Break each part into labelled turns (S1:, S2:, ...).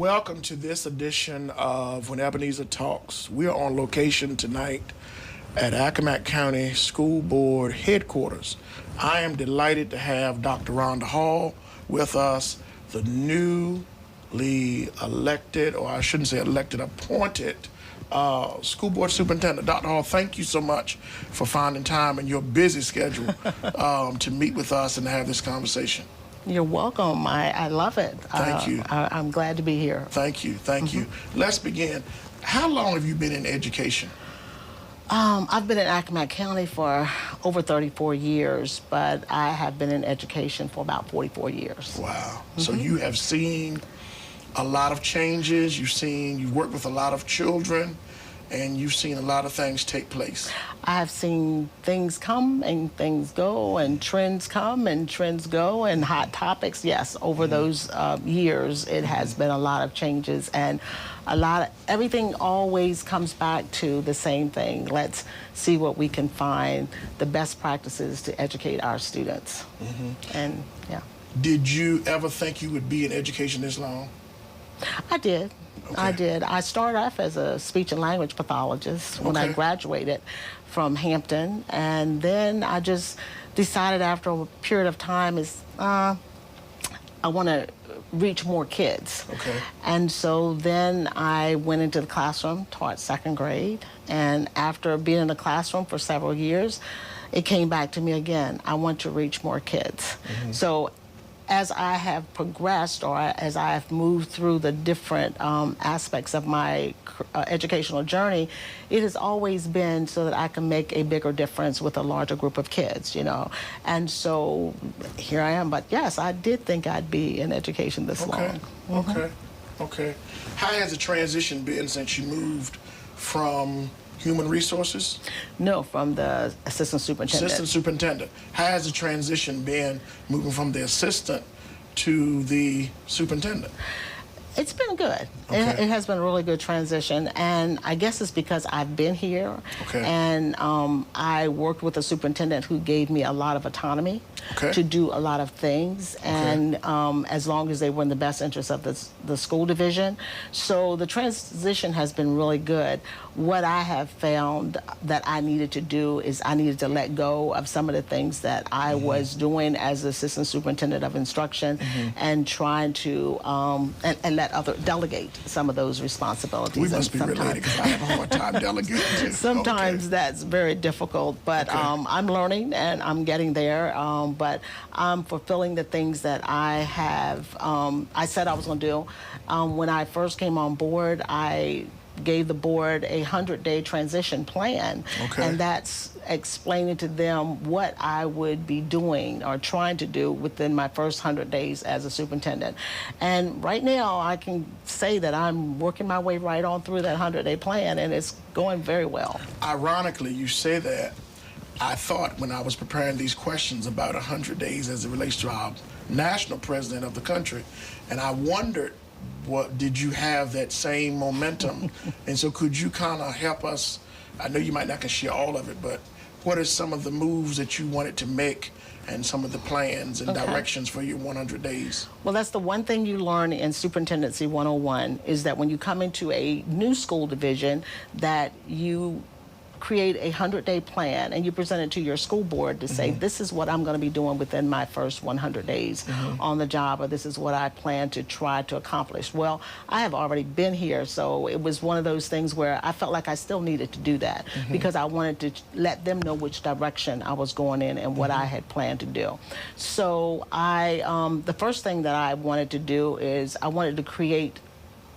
S1: Welcome to this edition of When Ebenezer Talks. We are on location tonight at Accomack County School Board headquarters. I am delighted to have Dr. Rhonda Hall with us, the newly elected, or I shouldn't say elected, appointed School Board Superintendent. Dr. Hall, thank you so much for finding time in your busy schedule to meet with us and have this conversation.
S2: You're welcome. I love it.
S1: Thank you.
S2: I'm glad to be here.
S1: Thank you. Thank you. Let's begin. How long have you been in education?
S2: I've been in Accomack County for over 34 years, but I have been in education for about 44 years.
S1: Wow. So you have seen a lot of changes. You've worked with a lot of children, and you've seen a lot of things take place.
S2: I have seen things come and things go, and trends come and trends go, and hot topics. Yes, over those years, it has been a lot of changes, and everything always comes back to the same thing. Let's see what we can find, the best practices to educate our students. And yeah.
S1: Did you ever think you would be in education this long?
S2: I did.
S1: Okay.
S2: I did. I started off as a speech and language pathologist when I graduated from Hampton, and then I just decided after a period of time I want to reach more kids.
S1: Okay.
S2: And so then I went into the classroom, taught second grade, and after being in the classroom for several years, it came back to me again. I want to reach more kids. So as I have progressed, or as I have moved through the different aspects of my educational journey, it has always been so that I can make a bigger difference with a larger group of kids, you know. And so here I am. But yes, I did think I'd be in education this long.
S1: Okay. How has the transition been since you moved from Human Resources?
S2: No, from the Assistant Superintendent.
S1: Assistant Superintendent. How has the transition been moving from the assistant to the superintendent?
S2: It's been good.
S1: Okay.
S2: It has been a really good transition, and I guess it's because I've been here, and I worked with a superintendent who gave me a lot of autonomy to do a lot of things, and as long as they were in the best interest of the school division. So the transition has been really good. What I have found that I needed to do is I needed to let go of some of the things that I was doing as Assistant Superintendent of Instruction, and trying to and let delegate some of those responsibilities.
S1: We must be related, because I have a hard time delegating too.
S2: Sometimes that's very difficult, but I'm learning and I'm getting there. But I'm fulfilling the things that I have, I said I was going to do. When I first came on board, I gave the board a 100-day transition plan, and that's explaining to them what I would be doing or trying to do within my first 100 days as a superintendent. And right now, I can say that I'm working my way right on through that 100-day plan, and it's going very well.
S1: Ironically, you say that. I thought when I was preparing these questions about 100 days as it relates to our national president of the country, and I wondered, did you have that same momentum? And so could you kind of help us? I know you might not can share all of it, but what are some of the moves that you wanted to make and some of the plans and directions for your 100 days?
S2: Well, that's the one thing you learn in Superintendency 101, is that when you come into a new school division, that you create a 100-day plan and you present it to your school board to say, this is what I'm going to be doing within my first 100 days on the job, or this is what I plan to try to accomplish. Well, I have already been here, so it was one of those things where I felt like I still needed to do that, because I wanted to let them know which direction I was going in and what I had planned to do. So the first thing that I wanted to do is I wanted to create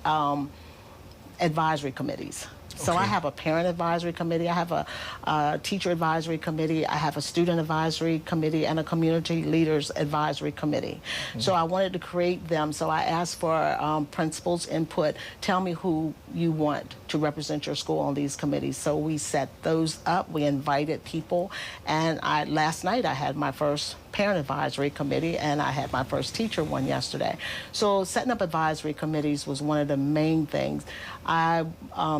S2: advisory committees. So I have a parent advisory committee, I have a teacher advisory committee, I have a student advisory committee, and a community leaders advisory committee. So I wanted to create them, so I asked for principals' input. Tell me who you want to represent your school on these committees. So we set those up. We invited people, and last night I had my first parent advisory committee, and I had my first teacher one yesterday. So setting up advisory committees was one of the main things. I'm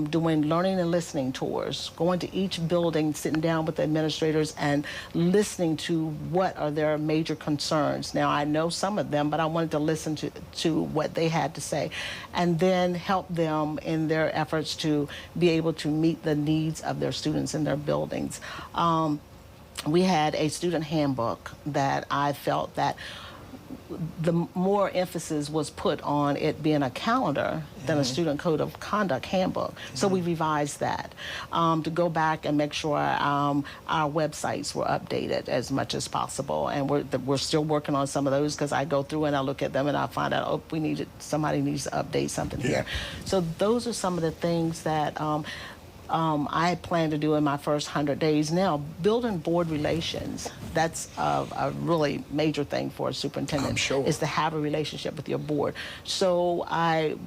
S2: doing learning and listening tours, going to each building, sitting down with the administrators and listening to what are their major concerns. Now, I know some of them, but I wanted to listen to what they had to say, and then help them in their efforts to be able to meet the needs of their students in their buildings. We had a student handbook that I felt that the more emphasis was put on it being a calendar than a student code of conduct handbook. So we revised that to go back and make sure our websites were updated as much as possible. And we're still working on some of those, because I go through and I look at them and I find out, oh, somebody needs to update something here. So those are some of the things that I plan to do in my first 100 days. Now, building board relations, that's a really major thing for a superintendent.
S1: I'm sure.
S2: Is to have a relationship with your board. So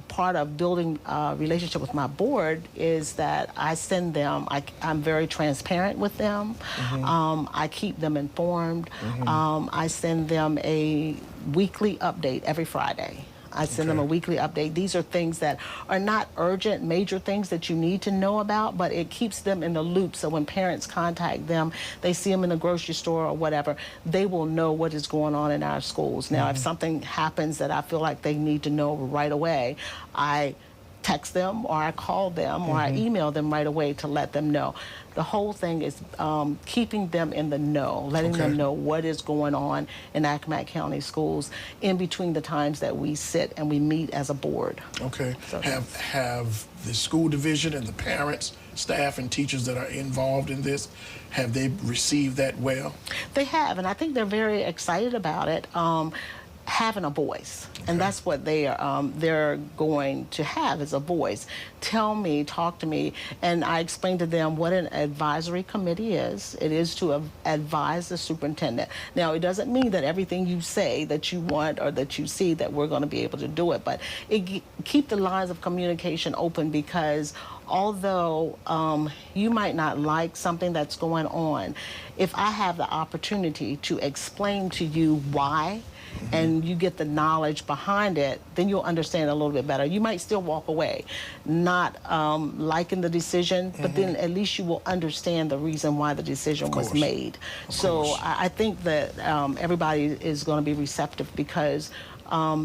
S2: part of building a relationship with my board is that I send them, I'm very transparent with them. I keep them informed. I send them a weekly update every Friday. I send them a weekly update. These are things that are not urgent, major things that you need to know about, but it keeps them in the loop. So when parents contact them, they see them in the grocery store or whatever, they will know what is going on in our schools. Now, if something happens that I feel like they need to know right away, I text them or I call them or I email them right away to let them know. The whole thing is keeping them in the know, letting them know what is going on in Accomack County schools in between the times that we sit and we meet as a board.
S1: Okay.
S2: So,
S1: have the school division and the parents, staff, and teachers that are involved in this, have they received that well?
S2: They have, and I think they're very excited about it. Having a voice, and that's what they're going to have, is a voice. Tell me, talk to me, and I explained to them what an advisory committee is. It is to advise the superintendent. Now, it doesn't mean that everything you say that you want or that you see that we're going to be able to do it, but keep the lines of communication open, because although you might not like something that's going on, if I have the opportunity to explain to you why, and you get the knowledge behind it, then you'll understand a little bit better. You might still walk away not liking the decision, but then at least you will understand the reason why the decision was made. So I think that everybody is going to be receptive, because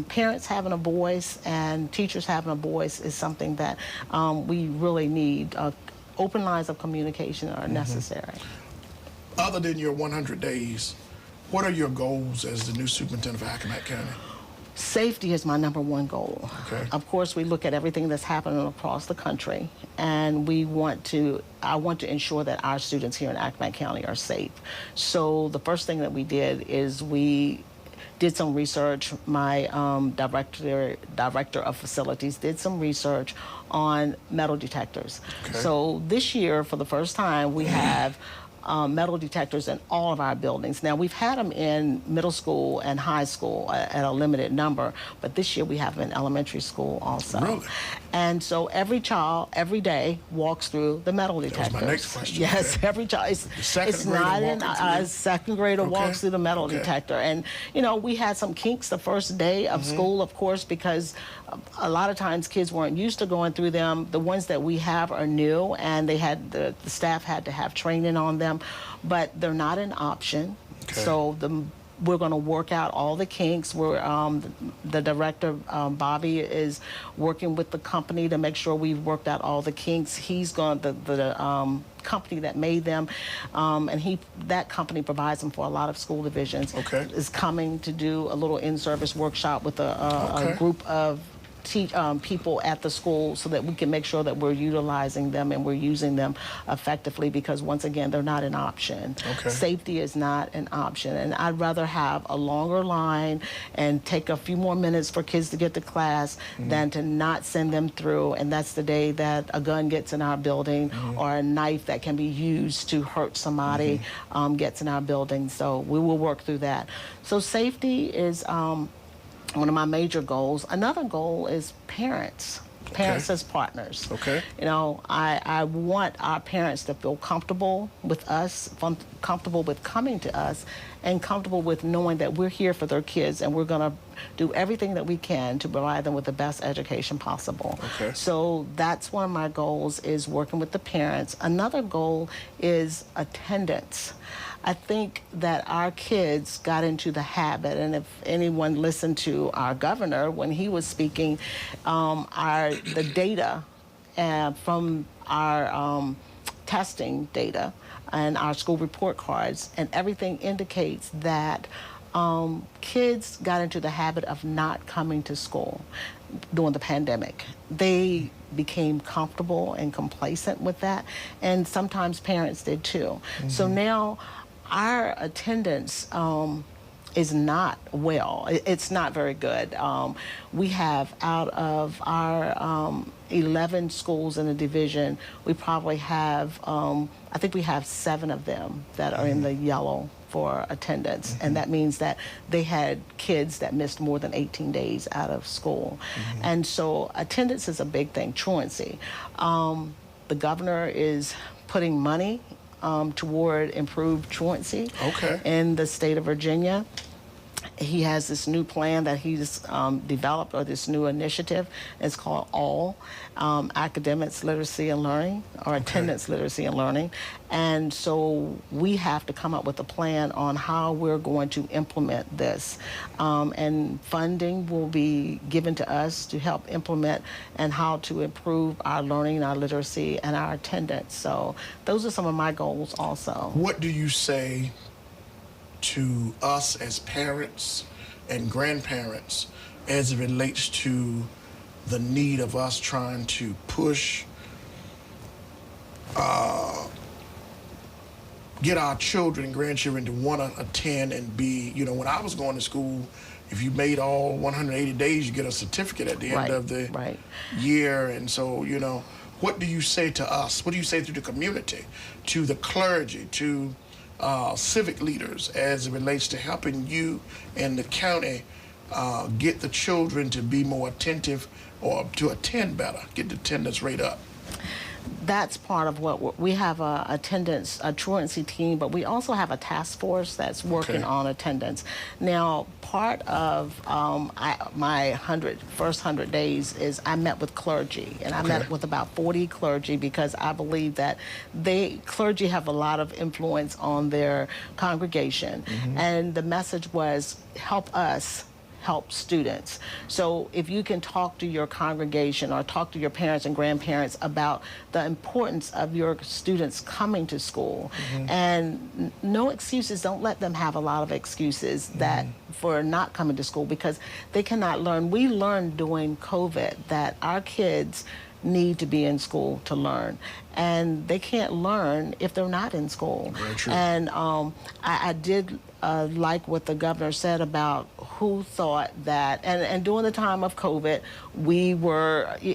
S2: parents having a voice and teachers having a voice is something that we really need. Open lines of communication are necessary.
S1: Other than your 100 days, what are your goals as the new superintendent of Accomack County?
S2: Safety is my #1 goal.
S1: Okay.
S2: Of course, we look at everything that's happening across the country, and I want to ensure that our students here in Accomack County are safe. So the first thing that we did is we did some research. My director of facilities did some research on metal detectors.
S1: Okay.
S2: So this year, for the first time, we have metal detectors in all of our buildings. Now, we've had them in middle school and high school at a limited number, but this year we have them in elementary school also.
S1: Really?
S2: And so every child, every day, walks through the metal detectors.
S1: That was my next question.
S2: Yes,
S1: Okay.
S2: every child. It's
S1: grader
S2: not
S1: walking
S2: a second grader walks through the metal detector. And, you know, we had some kinks the first day of school, of course, because a lot of times kids weren't used to going through them. The ones that we have are new, and they had the staff had to have training on them, but they're not an option.
S1: Okay.
S2: So we're going to work out all the kinks. We're the director, Bobby, is working with the company to make sure we've worked out all the kinks. He's gone the company that made them, and that company provides them for a lot of school divisions.
S1: Okay.
S2: Is coming to do a little in-service workshop with a group of people at the school, so that we can make sure that we're utilizing them and we're using them effectively, because once again, they're not an option.
S1: Okay.
S2: Safety is not an option, and I'd rather have a longer line and take a few more minutes for kids to get to class than to not send them through, and that's the day that a gun gets in our building or a knife that can be used to hurt somebody gets in our building. So we will work through that. So safety is one of my major goals. Another goal is parents. Parents as partners.
S1: Okay.
S2: You know, I want our parents to feel comfortable with us, comfortable with coming to us, and comfortable with knowing that we're here for their kids and we're going to do everything that we can to provide them with the best education possible.
S1: Okay.
S2: So that's one of my goals, is working with the parents. Another goal is attendance. I think that our kids got into the habit, and if anyone listened to our governor when he was speaking, the data from our testing data and our school report cards and everything indicates that kids got into the habit of not coming to school during the pandemic. They became comfortable and complacent with that, and sometimes parents did too. So now our attendance is not well. It's not very good. We have, out of our 11 schools in the division, we probably have, I think we have 7 of them that are in the yellow for attendance. And that means that they had kids that missed more than 18 days out of school. And so attendance is a big thing, truancy. The governor is putting money toward improved truancy in the state of Virginia. He has this new plan that he's developed, or this new initiative. It's called ALL, Academics, Literacy, and Learning, or Attendance, Literacy, and Learning. And so we have to come up with a plan on how we're going to implement this. And funding will be given to us to help implement and how to improve our learning, our literacy, and our attendance. So those are some of my goals also.
S1: What do you say to us as parents and grandparents as it relates to the need of us trying to push, get our children and grandchildren to want to attend and be, you know, when I was going to school, if you made all 180 days, you get a certificate at the end of the year. And so, you know, what do you say to us? What do you say to the community, to the clergy, to civic leaders as it relates to helping you and the county get the children to be more attentive or to attend better, get the attendance rate up?
S2: That's part of what we have, a truancy team, but we also have a task force that's working on attendance. Now, part of my first 100 days is I met with clergy, and I met with about 40 clergy, because I believe that clergy have a lot of influence on their congregation. And the message was, help us help students. So if you can talk to your congregation or talk to your parents and grandparents about the importance of your students coming to school, and no excuses, don't let them have a lot of excuses that for not coming to school, because they cannot learn. We learned during COVID that our kids need to be in school to learn, and they can't learn if they're not in school.
S1: Very true.
S2: And I did like what the governor said about who thought that, and during the time of COVID,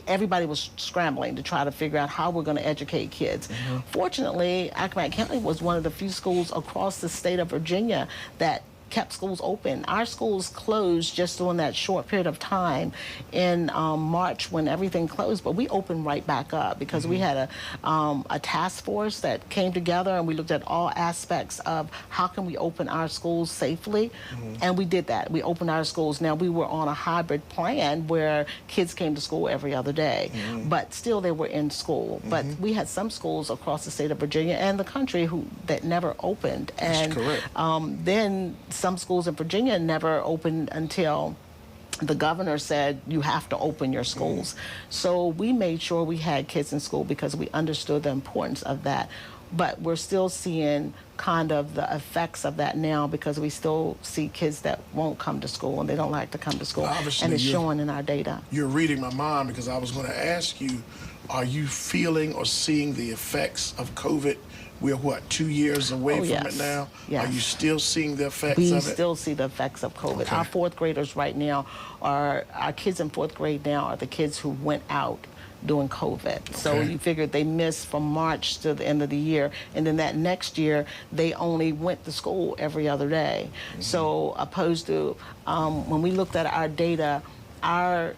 S2: everybody was scrambling to try to figure out how we're going to educate kids. Fortunately, Accomack County was one of the few schools across the state of Virginia that kept schools open. Our schools closed just during that short period of time in March when everything closed, but we opened right back up because we had a task force that came together, and we looked at all aspects of how can we open our schools safely, and we did that. We opened our schools. Now, we were on a hybrid plan where kids came to school every other day, but still they were in school. But we had some schools across the state of Virginia and the country that never opened.
S1: That's correct.
S2: Then some schools in Virginia never opened until the governor said you have to open your schools. So we made sure we had kids in school because we understood the importance of that. But we're still seeing kind of the effects of that now, because we still see kids that won't come to school and they don't like to come to school.
S1: Obviously,
S2: and it's showing in our data.
S1: You're reading my mind, because I was going to ask you, are you feeling or seeing the effects of COVID? We're, 2 years away from it now?
S2: Yes.
S1: Are you still seeing the effects of it?
S2: We still see the effects of COVID.
S1: Okay.
S2: Our fourth graders right now our kids in fourth grade now are the kids who went out during COVID. So you figured they missed from March to the end of the year, and then that next year they only went to school every other day. So opposed to when we looked at our data, our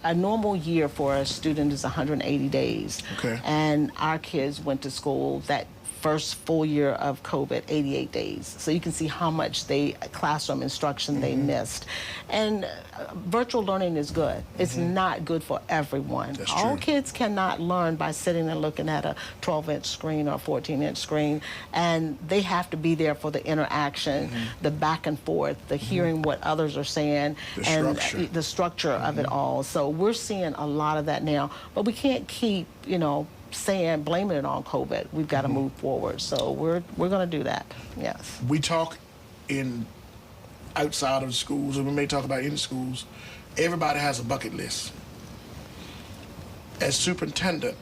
S2: a normal year for a student is 180 days.
S1: Okay.
S2: And our kids went to school that first full year of COVID, 88 days. So you can see how much classroom instruction they missed. And virtual learning is good. It's not good for everyone.
S1: That's
S2: All
S1: true.
S2: kids cannot learn by sitting and looking at a 12-inch screen or a 14-inch screen. And they have to be there for the interaction, the back and forth, the hearing what others are saying, and the structure of it all. So we're seeing a lot of that now. But we can't keep, blaming it on COVID. We've got to move forward. So we're going to do that. Yes.
S1: We talk outside of schools, and we may talk about in schools. Everybody has a bucket list. As superintendent,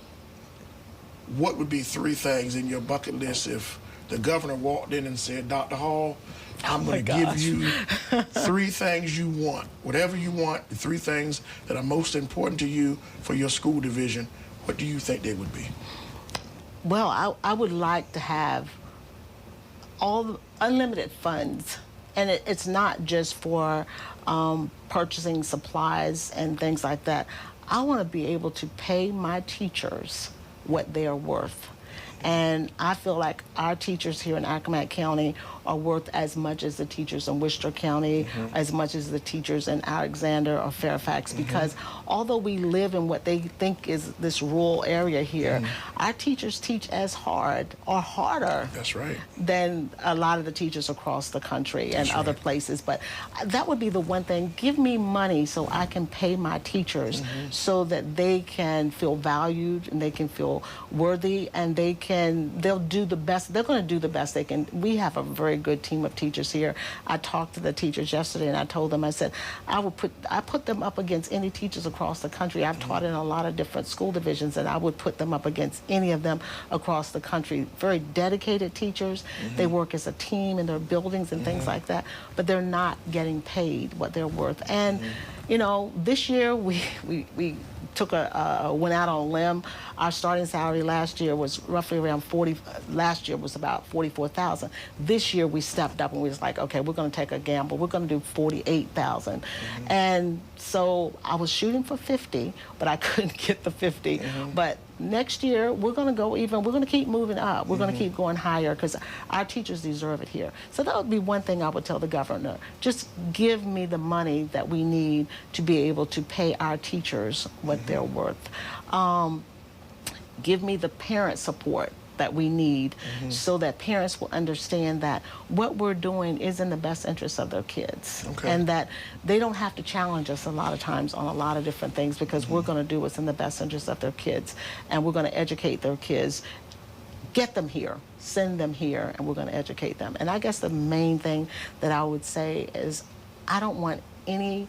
S1: what would be 3 things in your bucket list if the governor walked in and said, Dr. Hall, I'm going to give you 3 things you want, whatever you want, the 3 things that are most important to you for your school division? What do you think they would be?
S2: Well, I would like to have all the unlimited funds. And it's not just for purchasing supplies and things like that. I want to be able to pay my teachers what they are worth. And I feel like our teachers here in Accomack County are worth as much as the teachers in Worcester County, as much as the teachers in Alexander or Fairfax, because although we live in what they think is this rural area here, our teachers teach as hard or harder than a lot of the teachers across the country and other places. But that would be the one thing. Give me money so I can pay my teachers so that they can feel valued and they can feel worthy, and they'll do the best. They're going to do the best they can. We have a very good team of teachers here. I talked to the teachers yesterday and I told them, I said, I put them up against any teachers across the country. I've taught in a lot of different school divisions, and I would put them up against any of them across the country. Very dedicated teachers. They work as a team in their buildings and things like that, but they're not getting paid what they're worth. And this year we went out on a limb. Our starting salary last year was roughly around last year was about $44,000. This year we stepped up and we was like, okay, we're going to take a gamble. We're going to do $48,000. And so I was shooting for 50, but I couldn't get the 50. But next year we're going to go even. We're going to keep moving up. We're going to keep going higher because our teachers deserve it here. So that would be one thing I would tell the governor. Just give me the money that we need to be able to pay our teachers what they're worth. Give me the parent support that we need so that parents will understand that what we're doing is in the best interest of their kids. And that they don't have to challenge us a lot of times on a lot of different things, because we're going to do what's in the best interest of their kids, and we're going to educate their kids, get them here, send them here, and we're going to educate them. And I guess the main thing that I would say is I don't want any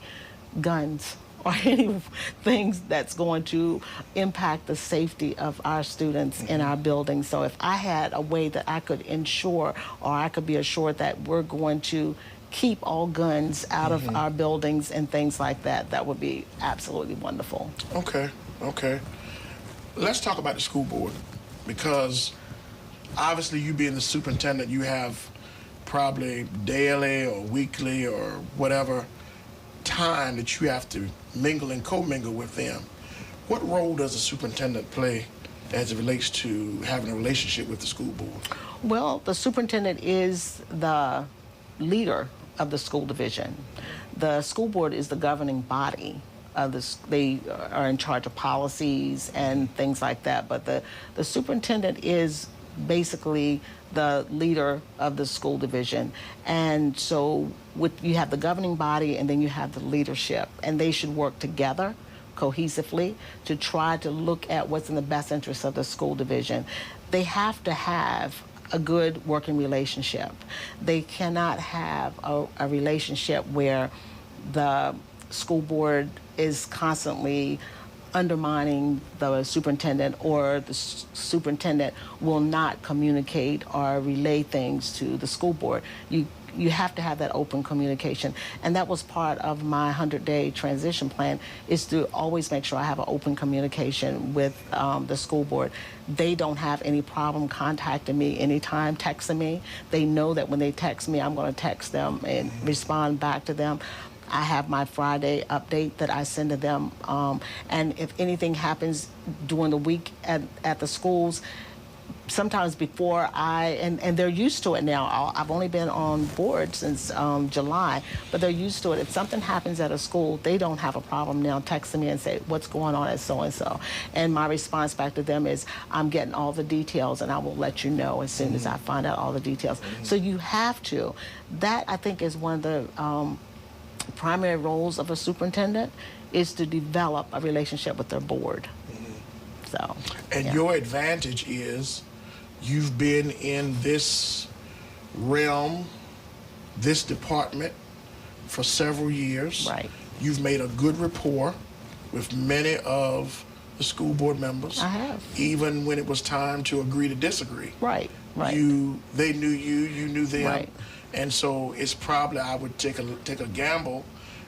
S2: guns or any things that's going to impact the safety of our students in our buildings. So if I had a way that I could ensure, or I could be assured that we're going to keep all guns out of our buildings and things like that, that would be absolutely wonderful.
S1: Okay. Let's talk about the school board, because obviously you being the superintendent, you have probably daily or weekly or whatever time that you have to mingle and co-mingle with them. What role does a superintendent play as it relates to having a relationship with the school board?
S2: Well, the superintendent is the leader of the school division. The school board is the governing body of this. They are in charge of policies and things like that, but the superintendent is basically the leader of the school division. And so you have the governing body and then you have the leadership, and they should work together cohesively to try to look at what's in the best interest of the school division. They have to have a good working relationship. They cannot have a relationship where the school board is constantly undermining the superintendent, or the superintendent will not communicate or relay things to the school board. You have to have that open communication. And that was part of my 100-day transition plan, is to always make sure I have an open communication with the school board. They don't have any problem contacting me anytime, texting me. They know that when they text me, I'm going to text them and respond back to them. I have my Friday update that I send to them. And if anything happens during the week at the schools, sometimes before and they're used to it now. I've only been on board since July, but they're used to it. If something happens at a school, they don't have a problem now texting me and say, what's going on at so-and-so? And my response back to them is, I'm getting all the details and I will let you know as soon as I find out all the details. So you have to. That, I think, is one of the primary roles of a superintendent, is to develop a relationship with their board. So,
S1: and your advantage is you've been in this realm, this department for several years.
S2: Right.
S1: You've made a good rapport with many of the school board members.
S2: I have.
S1: Even when it was time to agree to disagree.
S2: Right, right.
S1: They knew you, you knew them.
S2: Right.
S1: And so it's probably, I would take a gamble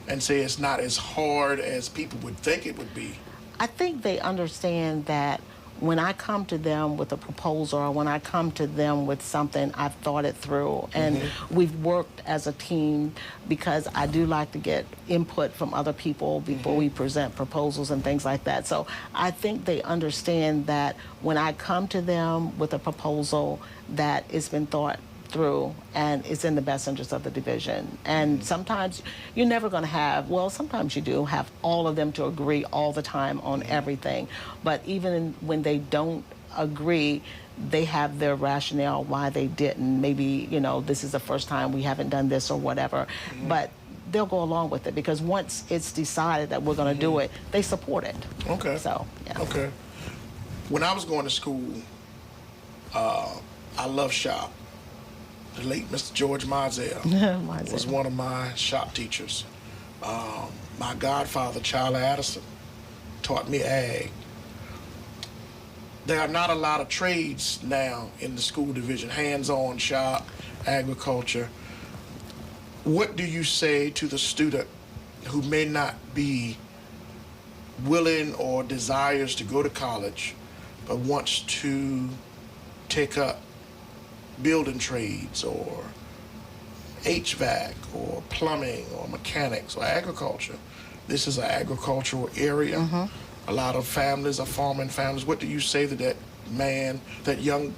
S1: and say it's not as hard as people would think it would be.
S2: I think they understand that when I come to them with a proposal, or when I come to them with something, I've thought it through. And we've worked as a team, because I do like to get input from other people before we present proposals and things like that. So I think they understand that when I come to them with a proposal, that it's been thought through and it's in the best interest of the division. And sometimes you're never going to have, well, sometimes you do have all of them to agree all the time on everything. But even when they don't agree, they have their rationale why they didn't. Maybe, this is the first time we haven't done this or whatever. But they'll go along with it, because once it's decided that we're going to do it, they support it.
S1: Okay.
S2: So, yeah.
S1: Okay. When I was going to school, I loved shop. The late Mr. George Mizell was one of my shop teachers. My godfather, Charlie Addison, taught me ag. There are not a lot of trades now in the school division, hands-on shop, agriculture. What do you say to the student who may not be willing or desires to go to college, but wants to take up building trades or HVAC or plumbing or mechanics or agriculture? This is an agricultural area. A lot of families are farming families. What do you say to that man, that young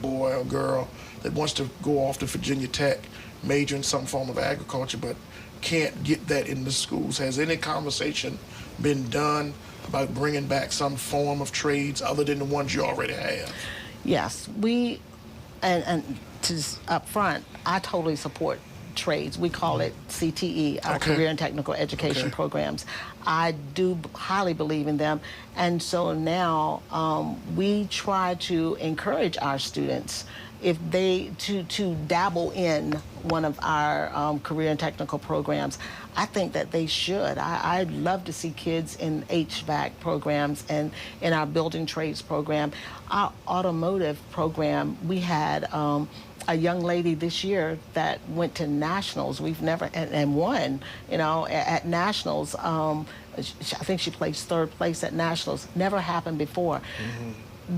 S1: boy or girl that wants to go off to Virginia Tech, major in some form of agriculture, but can't get that in the schools? Has any conversation been done about bringing back some form of trades other than the ones you already have?
S2: Yes, and to up front, I totally support trades. We call it CTE, our Career and Technical Education Programs. I do highly believe in them. And so now we try to encourage our students, if they to dabble in one of our career and technical programs. I think that they should. I'd love to see kids in HVAC programs and in our building trades program. Our automotive program, we had a young lady this year that went to nationals. We've never, and won, at nationals. I think she placed third place at nationals. Never happened before.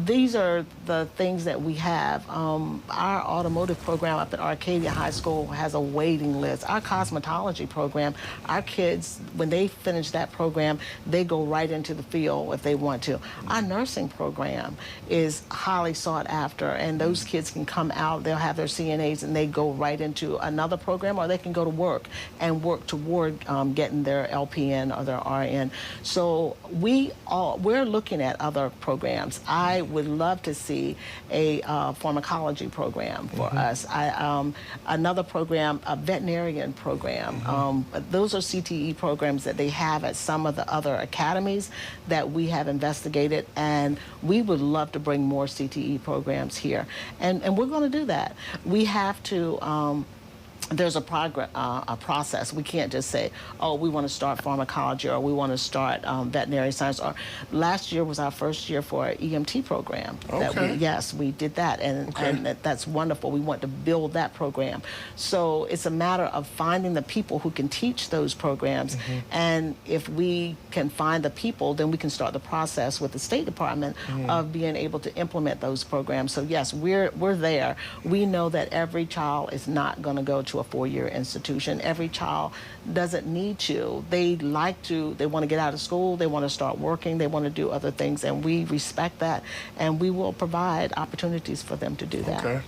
S2: These are the things that we have. Our automotive program up at Arcadia High School has a waiting list. Our cosmetology program, our kids, when they finish that program, they go right into the field if they want to. Our nursing program is highly sought after, and those kids can come out, they'll have their CNAs, and they go right into another program, or they can go to work and work toward getting their LPN or their RN. So we're looking at other programs. I would love to see a pharmacology program for us. Another program, a veterinarian program. Those are CTE programs that they have at some of the other academies that we have investigated, and we would love to bring more CTE programs here. And we're going to do that. We have to there's a process. We can't just say, oh, we want to start pharmacology, or we want to start veterinary science. Or last year was our first year for our EMT program. Yes, we did that, and that's wonderful. We want to build that program. So it's a matter of finding the people who can teach those programs, and if we can find the people, then we can start the process with the State Department of being able to implement those programs. So yes, we're there. We know that every child is not going to go to to a four-year institution. Every child doesn't need to. They want to get out of school, they want to start working, they want to do other things, and we respect that, and we will provide opportunities for them to do that.
S1: Okay.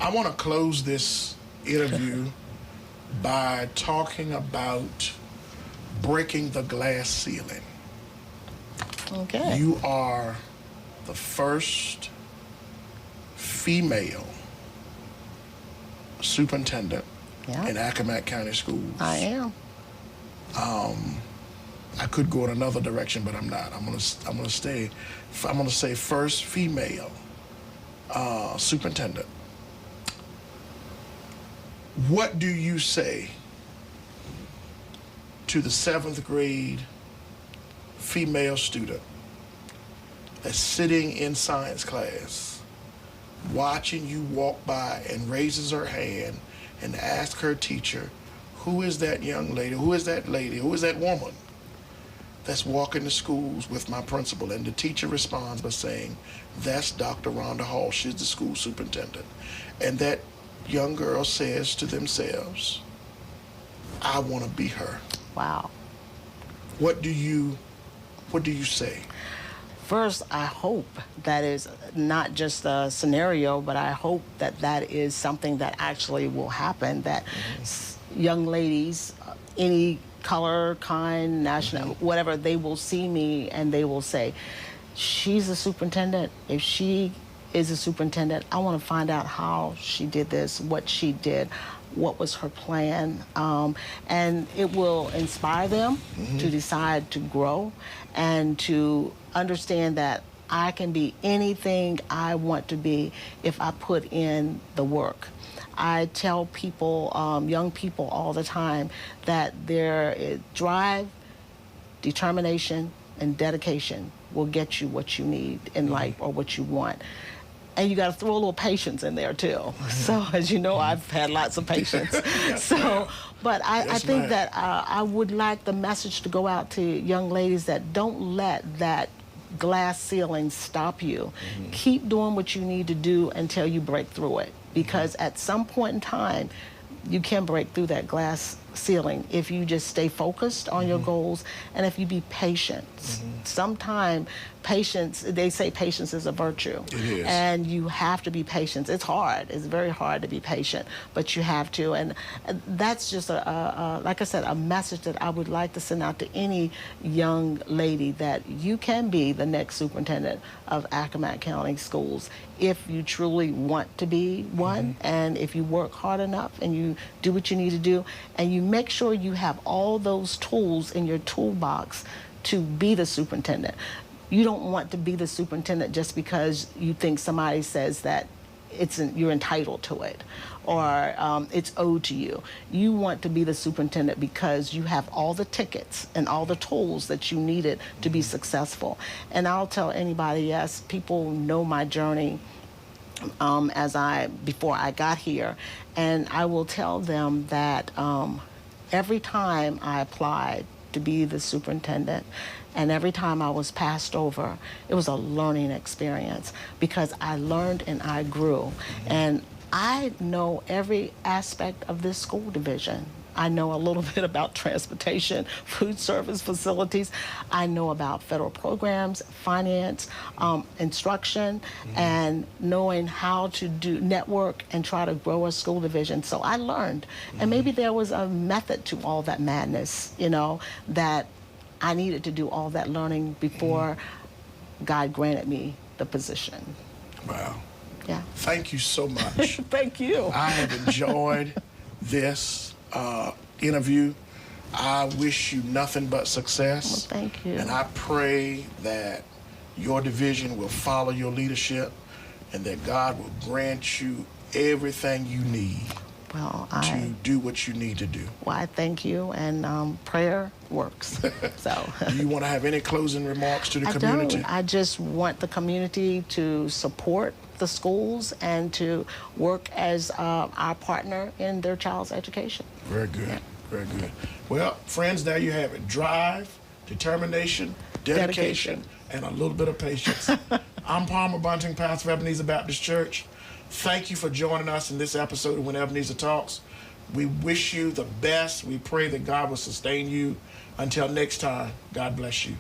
S1: I want to close this interview by talking about breaking the glass ceiling.
S2: Okay.
S1: You are the first female superintendent in Accomack County Schools.
S2: I am.
S1: I could go in another direction, but I'm not. I'm gonna say first female superintendent. What do you say to the 7th grade female student that's sitting in science class, watching you walk by and raises her hand and asks her teacher, who is that young lady, who is that lady, who is that woman that's walking the schools with my principal? And the teacher responds by saying, that's Dr. Rhonda Hall, she's the school superintendent. And that young girl says to themselves, I want to be her.
S2: Wow.
S1: What do you say?
S2: First, I hope that is not just a scenario, but I hope that that is something that actually will happen, that young ladies, any color, kind, national, whatever, they will see me and they will say, she's a superintendent. If she is a superintendent, I want to find out how she did this, what she did, what was her plan, and it will inspire them to decide to grow and to understand that I can be anything I want to be if I put in the work. I tell people, young people all the time, that their drive, determination, and dedication will get you what you need in life or what you want. And you got to throw a little patience in there too. So, as you know, I've had lots of patience. But I think that I would like the message to go out to young ladies that don't let that glass ceiling stop you. Keep doing what you need to do until you break through it. Because at some point in time, you can break through that glass ceiling if you just stay focused on your goals and if you be patient. Sometimes patience, they say patience is a virtue.
S1: It is.
S2: And you have to be patient. It's hard. It's very hard to be patient, but you have to. And that's just, like I said, a message that I would like to send out to any young lady, that you can be the next superintendent of Accomack County Schools if you truly want to be one, and if you work hard enough and you do what you need to do, and you make sure you have all those tools in your toolbox to be the superintendent. You don't want to be the superintendent just because you think somebody says that you're entitled to it, or it's owed to you. You want to be the superintendent because you have all the tickets and all the tools that you needed to be successful. And I'll tell anybody, yes, people know my journey before I got here, and I will tell them that every time I applied to be the superintendent, and every time I was passed over, it was a learning experience, because I learned and I grew. And I know every aspect of this school division. I know a little bit about transportation, food service facilities. I know about federal programs, finance, instruction, and knowing how to do network and try to grow a school division. So I learned. And maybe there was a method to all that madness, that I needed to do all that learning before God granted me the position.
S1: Wow.
S2: Yeah.
S1: Thank you so much.
S2: Thank you.
S1: I have enjoyed this interview. I wish you nothing but success.
S2: Well, thank you.
S1: And I pray that your division will follow your leadership, and that God will grant you everything you need to do what you need to do.
S2: Well, I thank you, and prayer works. So.
S1: Do you want to have any closing remarks to the community?
S2: I just want the community to support the schools and to work as our partner in their child's education.
S1: Very good. Yeah. Very good. Well, friends, there you have it. Drive, determination, dedication, and a little bit of patience. I'm Palmer Bunting, pastor of Ebenezer Baptist Church. Thank you for joining us in this episode of When Ebenezer Talks. We wish you the best. We pray that God will sustain you. Until next time, God bless you.